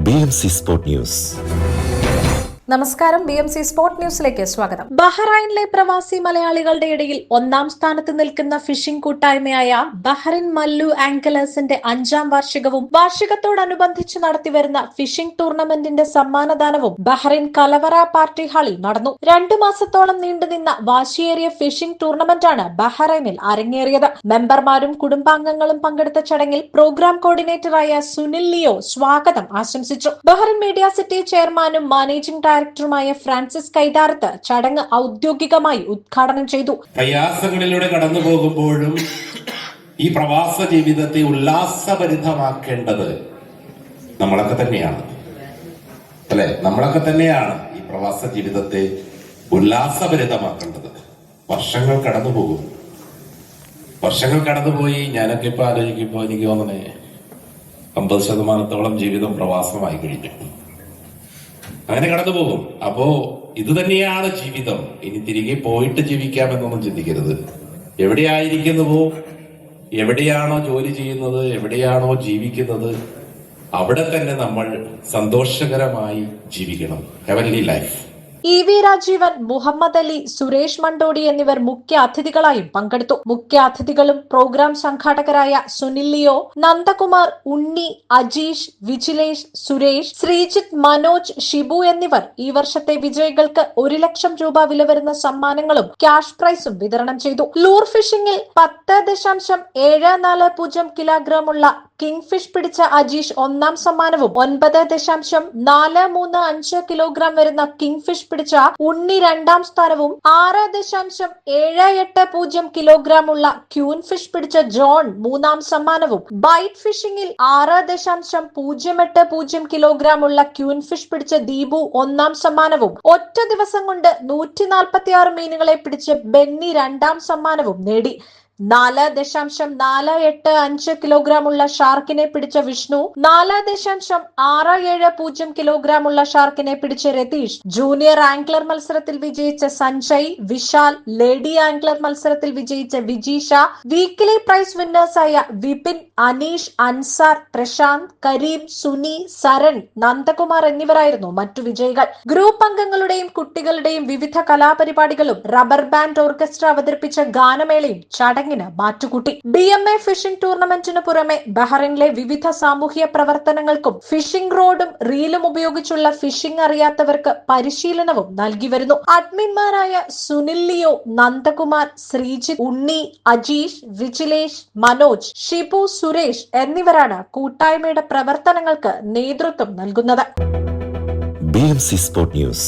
BMC Sport News. നമസ്കാരം. BMC sport ന്യൂസിലേക്ക് സ്വാഗതം. ബഹ്റൈനിലെ പ്രവാസി മലയാളികളുടെ ഇടയിൽ ഒന്നാം സ്ഥാനത്ത് നിൽക്കുന്ന ഫിഷിംഗ് കൂട്ടായ്മയായ ബഹ്റിൻ മല്ലു ആങ്കലേഴ്സിന്റെ 5ാം വാർഷികവും വാർഷികത്തോടനുബന്ധിച്ച് നടത്തിവരുന്ന ഫിഷിംഗ് ടൂർണമെന്റിന്റെ സമ്മാനദാനവും ബഹ്റിൻ കലവറ പാർട്ടി ഹാളിൽ നടന്നു. 2 മാസത്തോളം നീണ്ടുനിന്ന വാശിയേറിയ ഫിഷിംഗ് ടൂർണമെന്റാണ് ബഹ്റൈനിൽ അരങ്ങേറിയത്. മെമ്പർമാരും കുടുംബാംഗങ്ങളും പങ്കെടുത്ത ചടങ്ങിൽ പ്രോഗ്രാം കോർഡിനേറ്ററായ സുനിൽ ലിയോ സ്വാഗതം ആശംസിച്ചു. ബഹ്റിൻ മീഡിയ സിറ്റി ചെയർമാനും മാനേജിംഗ് ഡയറക്ടറുമായ ഫ്രാൻസിസ് കൈതാരത്ത് ചടങ്ങ് ഔദ്യോഗികമായി ഉദ്ഘാടനം ചെയ്തു. പ്രയാസങ്ങളിലൂടെ കടന്നു പോകുമ്പോഴും ഈ പ്രവാസ ജീവിതത്തെ ഉല്ലാസഭരിതമാക്കേണ്ടത് നമ്മളൊക്കെ തന്നെയാണ്, അല്ലെ? നമ്മളൊക്കെ തന്നെയാണ് ഈ പ്രവാസ ജീവിതത്തെ ഉല്ലാസഭരിതമാക്കേണ്ടത്. വർഷങ്ങൾ കടന്നുപോകും, വർഷങ്ങൾ കടന്നുപോയി. ഞാനൊക്കെ ഇപ്പൊ ആലോചിക്കുമ്പോ എനിക്ക് തോന്നണേ 50% ജീവിതം പ്രവാസമായി കഴിഞ്ഞു. അങ്ങനെ കടന്നു പോകും. അപ്പോ ഇത് തന്നെയാണ് ജീവിതം. ഇനി തിരികെ പോയിട്ട് ജീവിക്കാമെന്നൊന്നും ചിന്തിക്കരുത്. എവിടെയായിരിക്കുന്നുവോ, എവിടെയാണോ ജോലി ചെയ്യുന്നത്, എവിടെയാണോ ജീവിക്കുന്നത്, അവിടെ തന്നെ നമ്മൾ സന്തോഷകരമായി ജീവിക്കണം. Heavenly life. EV Rajeevan, Muhammad Ali, Suresh Mandodi എന്നിവർ മുഖ്യ അതിഥികളായും പങ്കെടുത്തു. മുഖ്യ അതിഥികളും പ്രോഗ്രാം സംഘാടകരായ സുനിൽ ലിയോ, നന്ദകുമാർ, ഉണ്ണി, അജീഷ്, വിജിലേഷ്, സുരേഷ്, ശ്രീജിത്ത്, മനോജ്, ഷിബു എന്നിവർ ഈ വർഷത്തെ വിജയികൾക്ക് 1 ലക്ഷം രൂപ വില വരുന്ന സമ്മാനങ്ങളും ക്യാഷ് പ്രൈസും വിതരണം ചെയ്തു. ലൂർ ഫിഷിംഗിൽ 10.740 കിലോഗ്രാമുള്ള കിങ് ഫിഷ് പിടിച്ച അജീഷ് 1ാം സമ്മാനവും 9.435 കിലോഗ്രാം വരുന്ന കിങ് ഫിഷ് പിടിച്ച ഉണ്ണി 2ാം സ്ഥാനവും 6.780 കിലോഗ്രാം ഉള്ള ക്യൂൻ ഫിഷ് പിടിച്ച ജോൺ 3ാം സമ്മാനവും ബൈറ്റ് ഫിഷിംഗിൽ 6.080 കിലോഗ്രാം ഉള്ള ക്യൂൻ ഫിഷ് പിടിച്ച ദീപു 1ാം സമ്മാനവും ഒറ്റ ദിവസം കൊണ്ട് 146 മീനുകളെ പിടിച്ച് ബെന്നി 2ാം സമ്മാനവും നേടി. 4.485 കിലോഗ്രാം ഉള്ള ഷാർക്കിനെ പിടിച്ച വിഷ്ണു, 4.670 കിലോഗ്രാം ഉള്ള ഷാർക്കിനെ പിടിച്ച രതീഷ്, ജൂനിയർ ആംഗ്ലർ മത്സരത്തിൽ വിജയിച്ച സഞ്ജയ്, വിശാൽ, ലേഡി ആംഗ്ലർ മത്സരത്തിൽ വിജയിച്ച വിജീഷ, വീക്കിലി പ്രൈസ് വിന്നേഴ്സായ വിപിൻ, അനീഷ്, അൻസാർ, പ്രശാന്ത്, കരീം, സുനി, സരൺ, നന്ദകുമാർ എന്നിവരായിരുന്നു മറ്റു വിജയികൾ. ഗ്രൂപ്പ് അംഗങ്ങളുടെയും കുട്ടികളുടെയും വിവിധ കലാപരിപാടികളും റബ്ബർ ബാൻഡ് ഓർക്കസ്ട്ര അവതരിപ്പിച്ച ഗാനമേളയും ചടങ്ങിന് മാറ്റുകൂട്ടി. BMA ഫിഷിംഗ് ടൂർണമെന്റിനു പുറമെ ബഹ്റൈനിലെ വിവിധ സാമൂഹ്യ പ്രവർത്തനങ്ങൾക്കും ഫിഷിംഗ് റോഡും റീലും ഉപയോഗിച്ചുള്ള ഫിഷിംഗ് അറിയാത്തവർക്ക് പരിശീലനവും നൽകി വരുന്നു. അഡ്മിന്മാരായ സുനിൽ ലിയോ, നന്ദകുമാർ, ശ്രീജിത്ത്, ഉണ്ണി, അജീഷ്, വിജിലേഷ്, മനോജ്, ഷിബു, സുരേഷ് എന്നിവരാണ് കൂട്ടായ്മയുടെ പ്രവർത്തനങ്ങൾക്ക് നേതൃത്വം നൽകുന്നത്. BMC Sport News.